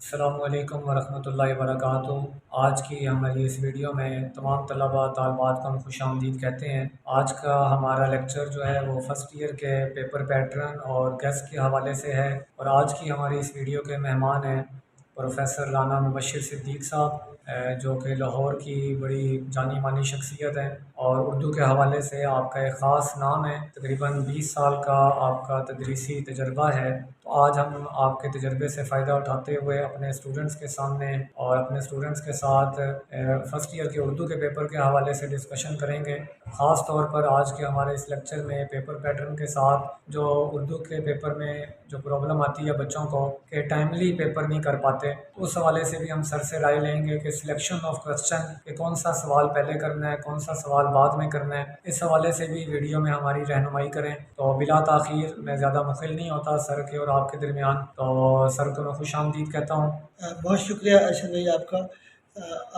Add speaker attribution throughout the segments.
Speaker 1: السلام علیکم ورحمۃ اللہ وبرکاتہ۔ آج کی ہماری اس ویڈیو میں تمام طلباء طالبات کو ہم خوش آمدید کہتے ہیں۔ آج کا ہمارا لیکچر جو ہے وہ فرسٹ ایئر کے پیپر پیٹرن اور گیس کے حوالے سے ہے، اور آج کی ہماری اس ویڈیو کے مہمان ہیں پروفیسر رانا مبشر صدیق صاحب، جو کہ لاہور کی بڑی جانی مانی شخصیت ہیں، اور اردو کے حوالے سے آپ کا ایک خاص نام ہے۔ تقریباً 20 سال کا آپ کا تدریسی تجربہ ہے۔ تو آج ہم آپ کے تجربے سے فائدہ اٹھاتے ہوئے اپنے اسٹوڈنٹس کے سامنے اور اپنے اسٹوڈنٹس کے ساتھ فرسٹ ایئر کے اردو کے پیپر کے حوالے سے ڈسکشن کریں گے۔ خاص طور پر آج کے ہمارے اس لیکچر میں پیپر پیٹرن کے ساتھ جو اردو کے پیپر میں جو پرابلم آتی ہے بچوں کو کہ ٹائملی پیپر نہیں کر پاتے، اس حوالے سے بھی ہم سر سے رائے لیں گے کہ سلیکشن آف کوسچن کہ کون سا سوال پہلے کرنا ہے، کون سا سوال بعد میں کرنا ہے، اس حوالے سے بھی ویڈیو میں ہماری رہنمائی کریں۔ تو بلا تاخیر میں زیادہ مخل نہیں ہوتا سر کے اور آپ کے درمیان، تو سر کو میں خوش آمدید کہتا ہوں۔
Speaker 2: بہت شکریہ ارشد بھائی آپ کا،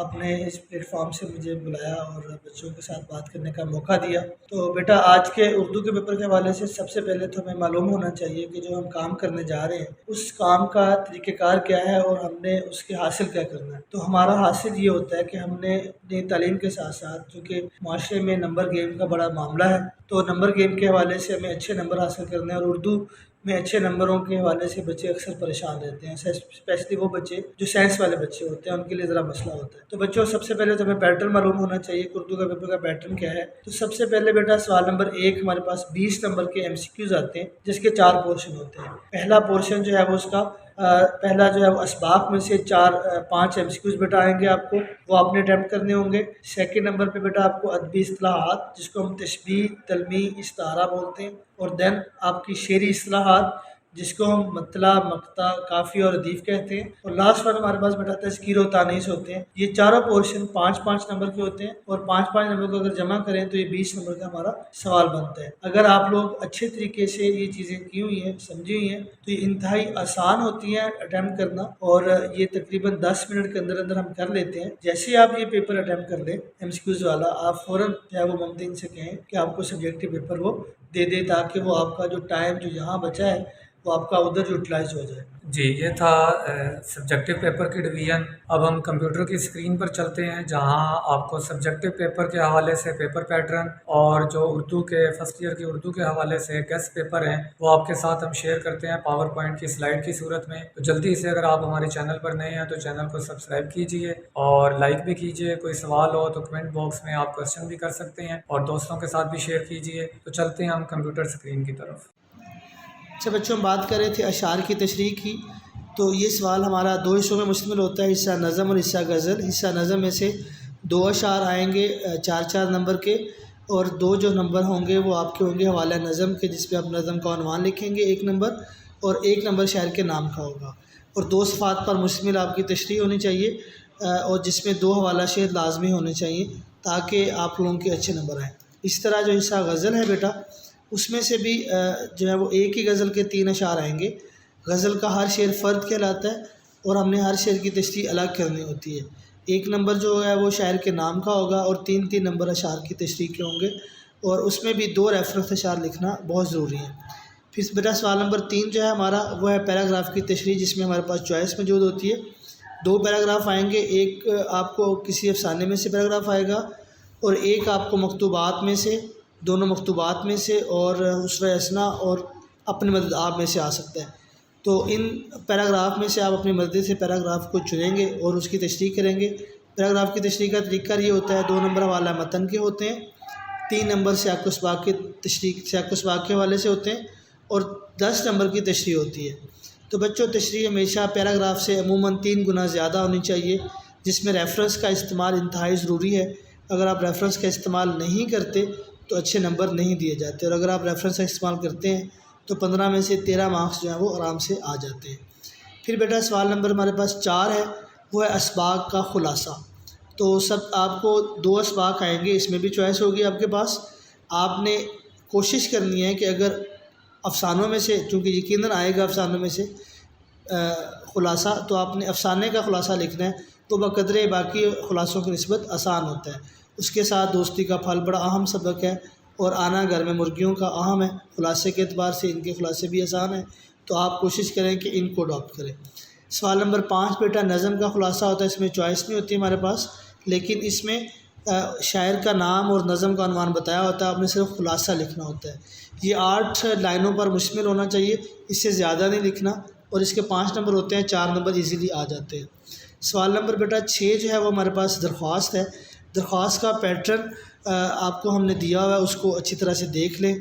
Speaker 2: آپ نے اس پلیٹ فارم سے مجھے بلایا اور بچوں کے ساتھ بات کرنے کا موقع دیا۔ تو بیٹا آج کے اردو کے پیپر کے حوالے سے سب سے پہلے تو ہمیں معلوم ہونا چاہیے کہ جو ہم کام کرنے جا رہے ہیں اس کام کا طریقہ کار کیا ہے اور ہم نے اس کے حاصل کیا کرنا ہے۔ تو ہمارا حاصل یہ ہوتا ہے کہ ہم نے اپنی تعلیم کے ساتھ ساتھ، چونکہ معاشرے میں نمبر گیم کا بڑا معاملہ ہے، تو نمبر گیم کے حوالے سے ہمیں اچھے نمبر حاصل کرنے ہیں، اور اردو میں اچھے نمبروں کے حوالے سے بچے اکثر پریشان رہتے ہیں، اسپیشلی وہ بچے جو سائنس والے بچے ہوتے ہیں، ان کے لیے ذرا مسئلہ ہوتا ہے۔ تو بچوں سب سے پہلے تو ہمیں پیٹرن معلوم ہونا چاہیے کہ اردو کا پیپر کا پیٹرن کیا ہے۔ تو سب سے پہلے بیٹا سوال نمبر 1 ہمارے پاس 20 نمبر کے MCQs آتے ہیں، جس کے 4 پورشن ہوتے ہیں۔ پہلا پورشن جو ہے وہ اس کا پہلا جو ہے وہ اسباق میں سے 5 MCQs بیٹا آئیں گے آپ کو، وہ آپ نے اٹیمپٹ کرنے ہوں گے۔ سیکنڈ نمبر پہ بیٹا آپ کو ادبی اصطلاحات، جس کو ہم تشبیہ، تلمیح، استعارہ بولتے ہیں، اور دین آپ کی شعری اصطلاحات، جس کو ہم مطلع، مقطع، کافی اور ردیف کہتے ہیں، اور لاسٹ ون ہمارے پاس بیٹا تذکیر و تانیث ہوتے ہیں۔ یہ چاروں پورشن 5-5 نمبر کے ہوتے ہیں، اور 5-5 نمبر کو اگر جمع کریں تو یہ 20 نمبر کا ہمارا سوال بنتا ہے۔ اگر آپ لوگ اچھے طریقے سے یہ چیزیں کی ہوئی ہیں، سمجھی ہوئی ہیں، تو یہ انتہائی آسان ہوتی ہیں اٹیمپٹ کرنا، اور یہ تقریباً 10 منٹ کے اندر اندر ہم کر لیتے ہیں۔ جیسے ہی آپ یہ پیپر اٹیمپٹ کر لیں MCQs والا، آپ فوراً چاہے وہ ممتحن سے کہیں کہ آپ کو سبجیکٹو پیپر وہ دے دے، تاکہ وہ آپ کا جو ٹائم جو یہاں بچا ہے وہ آپ کا ادھر یوٹیلائز ہو جائے۔
Speaker 1: جی، یہ تھا سبجیکٹو پیپر کی ڈویژن۔ اب ہم کمپیوٹر کی اسکرین پر چلتے ہیں، جہاں آپ کو سبجیکٹو پیپر کے حوالے سے پیپر پیٹرن اور جو اردو کے فرسٹ ایئر کے اردو کے حوالے سے گیسٹ پیپر ہیں وہ آپ کے ساتھ ہم شیئر کرتے ہیں پاور پوائنٹ کی سلائیڈ کی صورت میں۔ تو جلدی سے اگر آپ ہمارے چینل پر نئے ہیں تو چینل کو سبسکرائب کیجئے اور لائک بھی کیجئے۔ کوئی سوال ہو تو کمنٹ باکس میں آپ کوسچن بھی کر سکتے ہیں، اور دوستوں کے ساتھ بھی شیئر کیجئے۔ تو چلتے ہیں ہم کمپیوٹر اسکرین کی طرف۔
Speaker 2: اچھا بچوں، ہم بات کر رہے تھے اشعار کی تشریح کی۔ تو یہ سوال ہمارا 2 حصوں میں مشتمل ہوتا ہے، حصہ نظم اور حصہ غزل۔ حصہ نظم میں سے 2 اشعار آئیں گے 4-4 نمبر کے، اور 2 جو نمبر ہوں گے وہ آپ کے ہوں گے حوالہ نظم کے، جس پہ آپ نظم کا عنوان لکھیں گے 1 نمبر، اور 1 نمبر شاعر کے نام کا ہوگا، اور 2 صفحات پر مشتمل آپ کی تشریح ہونی چاہیے، اور جس میں 2 حوالہ شعر لازمی ہونے چاہیے تاکہ آپ لوگوں کے اچھے نمبر آئیں۔ اس طرح جو حصہ غزل ہے بیٹا، اس میں سے بھی جو ہے وہ ایک ہی غزل کے 3 اشعار آئیں گے۔ غزل کا ہر شعر فرد کہلاتا ہے، اور ہم نے ہر شعر کی تشریح الگ کرنی ہوتی ہے۔ 1 نمبر جو ہے وہ شاعر کے نام کا ہوگا، اور 3 نمبر اشعار کی تشریح کے ہوں گے، اور اس میں بھی 2 ریفرنس اشعار لکھنا بہت ضروری ہے۔ پھر بیٹا سوال نمبر 3 جو ہے ہمارا وہ ہے پیراگراف کی تشریح، جس میں ہمارے پاس چوائس موجود ہوتی ہے۔ 2 پیراگراف آئیں گے، ایک آپ کو کسی افسانے میں سے پیراگراف آئے گا، اور ایک آپ کو مکتوبات میں سے، دونوں مکتوبات میں سے، اور اسوہ اسنا اور اپنے مدد آپ میں سے آ سکتا ہے۔ تو ان پیراگراف میں سے آپ اپنی مرضی سے پیراگراف کو چنیں گے اور اس کی تشریح کریں گے۔ پیراگراف کی تشریح کا طریقہ یہ ہوتا ہے، 2 نمبر حوالہ متن کے ہوتے ہیں، 3 نمبر سیاق و سباق کی تشریح، سیاق و سباق کے حوالے سے ہوتے ہیں، اور 10 نمبر کی تشریح ہوتی ہے۔ تو بچوں، تشریح ہمیشہ پیراگراف سے عموماً 3 گنا زیادہ ہونی چاہیے، جس میں ریفرنس کا استعمال انتہائی ضروری ہے۔ اگر آپ ریفرنس کا استعمال نہیں کرتے تو اچھے نمبر نہیں دیے جاتے، اور اگر آپ ریفرنس کا استعمال کرتے ہیں تو 15 میں سے 13 مارکس جو ہیں وہ آرام سے آ جاتے ہیں۔ پھر بیٹا سوال نمبر ہمارے پاس 4 ہے، وہ ہے اسباق کا خلاصہ۔ تو آپ کو 2 اسباق آئیں گے، اس میں بھی چوائس ہوگی آپ کے پاس۔ آپ نے کوشش کرنی ہے کہ اگر افسانوں میں سے، چونکہ یقیناً آئے گا افسانوں میں سے خلاصہ، تو آپ نے افسانے کا خلاصہ لکھنا ہے، تو بقدر باقی خلاصوں کی نسبت آسان ہوتا ہے۔ اس کے ساتھ دوستی کا پھل بڑا اہم سبق ہے، اور آنا گھر میں مرغیوں کا اہم ہے۔ خلاصے کے اعتبار سے ان کے خلاصے بھی آسان ہیں، تو آپ کوشش کریں کہ ان کو اڈاپٹ کریں۔ سوال نمبر 5 بیٹا نظم کا خلاصہ ہوتا ہے، اس میں چوائس نہیں ہوتی ہمارے پاس، لیکن اس میں شاعر کا نام اور نظم کا عنوان بتایا ہوتا ہے، آپ نے صرف خلاصہ لکھنا ہوتا ہے۔ یہ 8 لائنوں پر مشتمل ہونا چاہیے، اس سے زیادہ نہیں لکھنا، اور اس کے 5 نمبر ہوتے ہیں، 4 نمبر ایزیلی آ جاتے ہیں۔ سوال نمبر بیٹا 6 جو ہے وہ ہمارے پاس درخواست ہے۔ درخواست کا پیٹرن آپ کو ہم نے دیا ہوا ہے، اس کو اچھی طرح سے دیکھ لیں،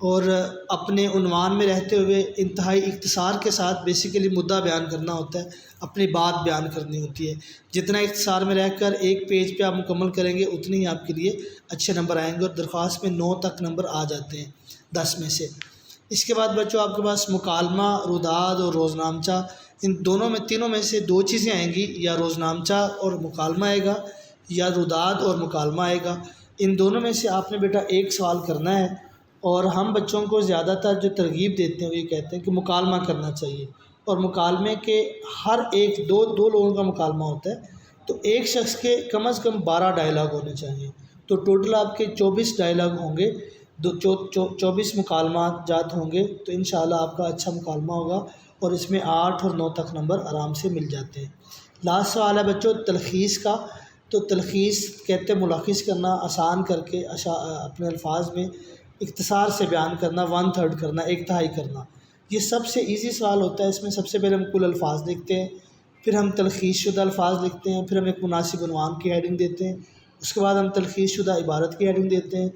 Speaker 2: اور اپنے عنوان میں رہتے ہوئے انتہائی اختصار کے ساتھ بیسیکلی مدعا بیان کرنا ہوتا ہے، اپنی بات بیان کرنی ہوتی ہے۔ جتنا اختصار میں رہ کر ایک پیج پہ آپ مکمل کریں گے اتنی ہی آپ کے لیے اچھے نمبر آئیں گے، اور درخواست میں 9 تک نمبر آ جاتے ہیں 10 میں سے۔ اس کے بعد بچوں آپ کے پاس مکالمہ، روداد اور روزنامچہ، ان دونوں میں تینوں میں سے 2 چیزیں آئیں گی، یا روزنامچہ اور مکالمہ آئے گا، یا روداد اور مکالمہ آئے گا۔ ان دونوں میں سے آپ نے بیٹا ایک سوال کرنا ہے، اور ہم بچوں کو زیادہ تر جو ترغیب دیتے ہیں وہ یہ کہتے ہیں کہ مکالمہ کرنا چاہیے، اور مکالمے کے ہر ایک دو لوگوں کا مکالمہ ہوتا ہے، تو ایک شخص کے کم از کم 12 ڈائلاگ ہونے چاہیے، تو ٹوٹل آپ کے 24 ڈائلاگ ہوں گے، 24 مکالمات جات ہوں گے، تو انشاءاللہ آپ کا اچھا مکالمہ ہوگا، اور اس میں 8 اور 9 تک نمبر آرام سے مل جاتے ہیں۔ لاسٹ سوال ہے بچوں تلخیص کا، تو تلخیص کہتے ہیں ملخص کرنا، آسان کر کے اپنے الفاظ میں اختصار سے بیان کرنا، 1/3 کرنا، 1/3 کرنا۔ یہ سب سے ایزی سوال ہوتا ہے، اس میں سب سے پہلے ہم کل الفاظ لکھتے ہیں، پھر ہم تلخیص شدہ الفاظ لکھتے ہیں، پھر ہم ایک مناسب عنوان کی ہیڈنگ دیتے ہیں، اس کے بعد ہم تلخیص شدہ عبارت کی ہیڈنگ دیتے ہیں،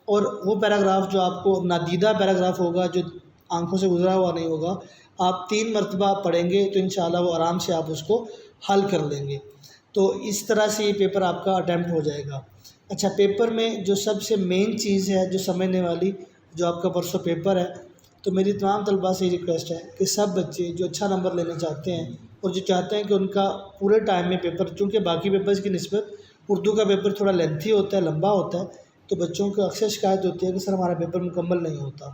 Speaker 2: اور وہ پیراگراف جو آپ کو نادیدہ پیراگراف ہوگا، جو آنکھوں سے گزرا ہوا نہیں ہوگا، آپ 3 مرتبہ پڑھیں گے تو انشاءاللہ وہ آرام سے آپ اس کو حل کر لیں گے۔ تو اس طرح سے یہ پیپر آپ کا اٹیمپٹ ہو جائے گا۔ اچھا، پیپر میں جو سب سے مین چیز ہے جو سمجھنے والی، جو آپ کا پرسوں پیپر ہے، تو میری تمام طلباء سے ریکویسٹ ہے کہ سب بچے جو اچھا نمبر لینا چاہتے ہیں اور جو چاہتے ہیں کہ ان کا پورے ٹائم میں پیپر، چونکہ باقی پیپرز کی نسبت اردو کا پیپر تھوڑا لینتھی ہوتا ہے، لمبا ہوتا ہے، تو بچوں کو اکثر شکایت ہوتی ہے کہ سر ہمارا پیپر مکمل نہیں ہوتا۔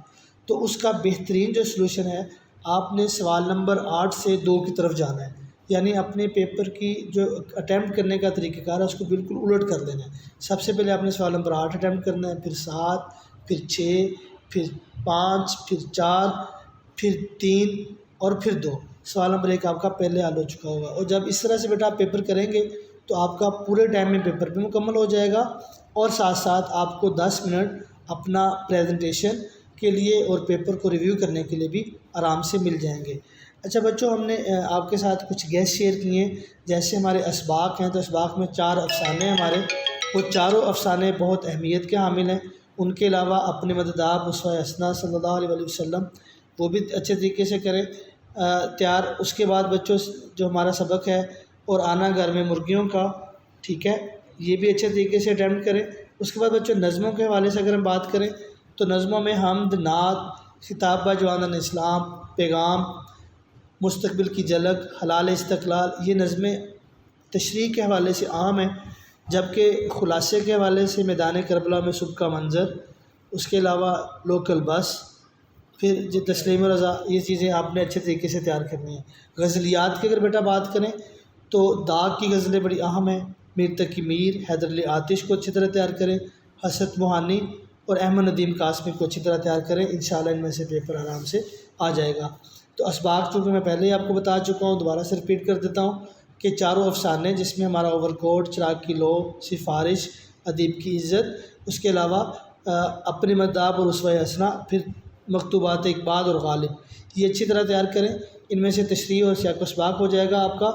Speaker 2: تو اس کا بہترین جو سلوشن ہے، آپ نے سوال نمبر 8 سے 2 کی طرف جانا ہے، یعنی اپنے پیپر کی جو اٹیمپٹ کرنے کا طریقہ کار ہے اس کو بالکل الٹ کر دینا ہے۔ سب سے پہلے آپ نے سوال نمبر 8 اٹیمپٹ کرنا ہے، پھر 7، پھر 6، پھر 5، پھر 4، پھر 3 اور پھر 2۔ سوال نمبر 1 آپ کا پہلے حل ہو چکا ہوگا، اور جب اس طرح سے بیٹا آپ پیپر کریں گے تو آپ کا پورے ٹائم میں پیپر بھی مکمل ہو جائے گا، اور ساتھ ساتھ آپ کو 10 منٹ اپنا پریزنٹیشن کے لیے اور پیپر کو ریویو کرنے کے لیے بھی آرام سے مل جائیں گے۔ اچھا بچوں، ہم نے آپ کے ساتھ کچھ گیس شیئر کیے ہیں، جیسے ہمارے اسباق ہیں، تو اسباق میں 4 افسانے ہیں ہمارے، وہ چاروں افسانے بہت اہمیت کے حامل ہیں۔ ان کے علاوہ اپنے مددآب اسوہ حسنہ صلی اللہ علیہ وسلم، وہ بھی اچھے طریقے سے کریں تیار۔ اس کے بعد بچوں جو ہمارا سبق ہے اور آنا گھر میں مرغیوں کا، ٹھیک ہے، یہ بھی اچھے طریقے سے اٹیمپٹ کریں۔ اس کے بعد بچوں نظموں کے حوالے سے اگر ہم بات کریں تو نظموں میں حمد، نعت، خطاب با جوانان اسلام، پیغام، مستقبل کی جھلک، حلال استقلال، یہ نظمیں تشریح کے حوالے سے عام ہیں، جبکہ خلاصے کے حوالے سے میدان کربلا میں صبح کا منظر، اس کے علاوہ لوکل بس، پھر جو تسلیم رضا، یہ چیزیں آپ نے اچھے طریقے سے تیار کرنی ہیں۔ غزلیات کی اگر بیٹا بات کریں تو داغ کی غزلیں بڑی اہم ہیں، میر تقی میر، حیدر علی آتش کو اچھی طرح تیار کریں، حسرت موہانی اور احمد ندیم قاسمی کو اچھی طرح تیار کریں، انشاءاللہ ان میں سے پیپر آرام سے آ جائے گا۔ تو اسباق چونکہ میں پہلے ہی آپ کو بتا چکا ہوں، دوبارہ سے ریپیٹ کر دیتا ہوں کہ چاروں افسانے، جس میں ہمارا اوور کوٹ، چراغ کی لو، سفارش، ادیب کی عزت، اس کے علاوہ اپنے مددآب اور اسوہ حسنہ، پھر مکتوبات اقبال اور غالب، یہ اچھی طرح تیار کریں۔ ان میں سے تشریح اور سیاق و سباق ہو جائے گا آپ کا،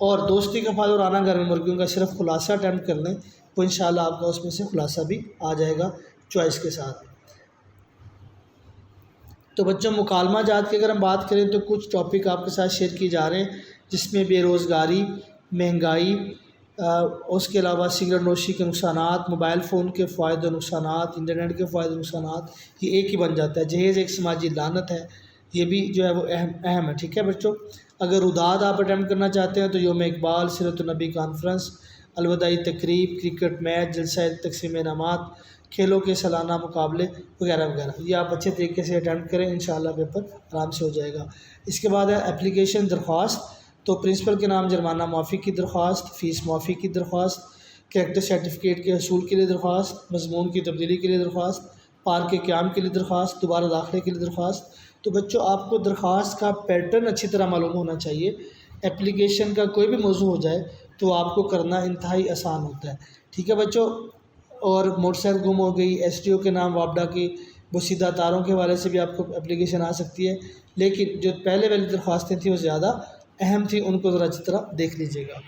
Speaker 2: اور دوستی کا پھل اور آنا گھر میں مرغیوں کا صرف خلاصہ اٹیمپٹ کر لیں، تو انشاءاللہ آپ کا اس میں سے خلاصہ بھی آ جائے گا چوائس کے ساتھ۔ تو بچوں مکالمہ جات کی اگر ہم بات کریں تو کچھ ٹاپک آپ کے ساتھ شیئر کیے جا رہے ہیں، جس میں بے روزگاری، مہنگائی، اس کے علاوہ سگریٹ نوشی کے نقصانات، موبائل فون کے فوائد و نقصانات، انٹرنیٹ کے فوائد و نقصانات، یہ ایک ہی بن جاتا ہے۔ جہیز ایک سماجی لعنت ہے، یہ بھی جو ہے وہ اہم ہے، ٹھیک ہے بچوں۔ اگر روداد آپ اٹیمپٹ کرنا چاہتے ہیں تو یوم اقبال، سیرت النبی کانفرنس، الوداعی تقریب، کرکٹ میچ، جلسہ تقسیم انعامات، کھیلوں کے سالانہ مقابلے وغیرہ وغیرہ، یہ آپ اچھے طریقے سے اٹیمپٹ کریں، انشاءاللہ پیپر آرام سے ہو جائے گا۔ اس کے بعد ہے اپلیکیشن، درخواست، تو پرنسپل کے نام جرمانہ معافی کی درخواست، فیس معافی کی درخواست، کریکٹر سرٹیفکیٹ کے حصول کے لیے درخواست، مضمون کی تبدیلی کے لیے درخواست، پارک کے قیام کے لیے درخواست، دوبارہ داخلے کے لیے درخواست۔ تو بچوں آپ کو درخواست کا پیٹرن اچھی طرح معلوم ہونا چاہیے۔ اپلیکیشن کا کوئی بھی موضوع ہو جائے تو آپ کو کرنا انتہائی آسان ہوتا ہے، ٹھیک ہے بچوں۔ اور موٹر سائیکل گم ہو گئی، ایس ٹی او کے نام وابڈا کی بوسیدہ تاروں کے حوالے سے بھی آپ کو اپلیکیشن آ سکتی ہے، لیکن جو پہلے والی درخواستیں تھیں وہ زیادہ اہم تھیں، ان کو ذرا اچھی طرح دیکھ لیجیے گا۔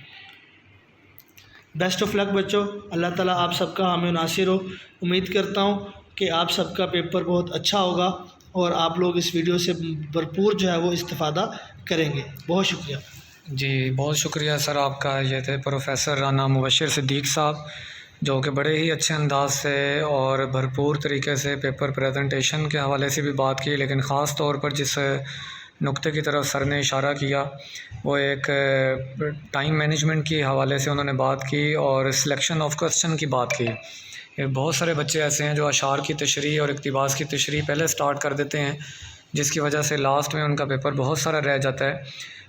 Speaker 2: بیسٹ آف لک بچوں، اللہ تعالیٰ آپ سب کا حامی و ناصر ہو۔ امید کرتا ہوں کہ آپ سب کا پیپر بہت اچھا ہوگا اور آپ لوگ اس ویڈیو سے بھرپور جو ہے وہ استفادہ کریں گے۔ بہت شکریہ۔
Speaker 1: جی بہت شکریہ سر آپ کا۔ یہ تھے پروفیسر رانا مبشر صدیق صاحب، جو کہ بڑے ہی اچھے انداز سے اور بھرپور طریقے سے پیپر پریزنٹیشن کے حوالے سے بھی بات کی، لیکن خاص طور پر جس نقطے کی طرف سر نے اشارہ کیا وہ ایک ٹائم مینجمنٹ کے حوالے سے انہوں نے بات کی اور سلیکشن آف کوسچن کی بات کی۔ بہت سارے بچے ایسے ہیں جو اشعار کی تشریح اور اقتباس کی تشریح پہلے سٹارٹ کر دیتے ہیں، جس کی وجہ سے لاسٹ میں ان کا پیپر بہت سارا رہ جاتا ہے۔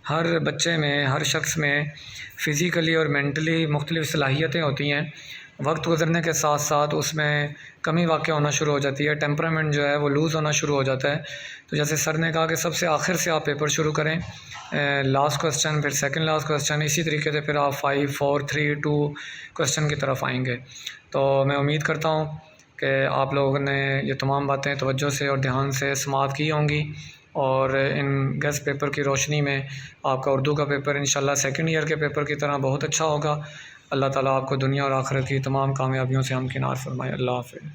Speaker 1: ہر بچے میں، ہر شخص میں فزیکلی اور مینٹلی مختلف صلاحیتیں ہوتی ہیں، وقت گزرنے کے ساتھ ساتھ اس میں کمی واقع ہونا شروع ہو جاتی ہے، ٹیمپرامنٹ جو ہے وہ لوز ہونا شروع ہو جاتا ہے۔ تو جیسے سر نے کہا کہ سب سے آخر سے آپ پیپر شروع کریں، لاسٹ کوسچن، پھر سیکنڈ لاسٹ کوسچن، اسی طریقے سے پھر آپ 5 4 3 2 کوسچن کی طرف آئیں گے۔ تو میں امید کرتا ہوں کہ آپ لوگوں نے یہ تمام باتیں توجہ سے اور دھیان سے سماعت کی ہوں گی، اور ان گیسٹ پیپر کی روشنی میں آپ کا اردو کا پیپر انشاءاللہ سیکنڈ ایئر کے پیپر کی طرح بہت اچھا ہوگا۔ اللہ تعالیٰ آپ کو دنیا اور آخرت کی تمام کامیابیوں سے ہمکنار فرمائے۔ اللہ حافظ۔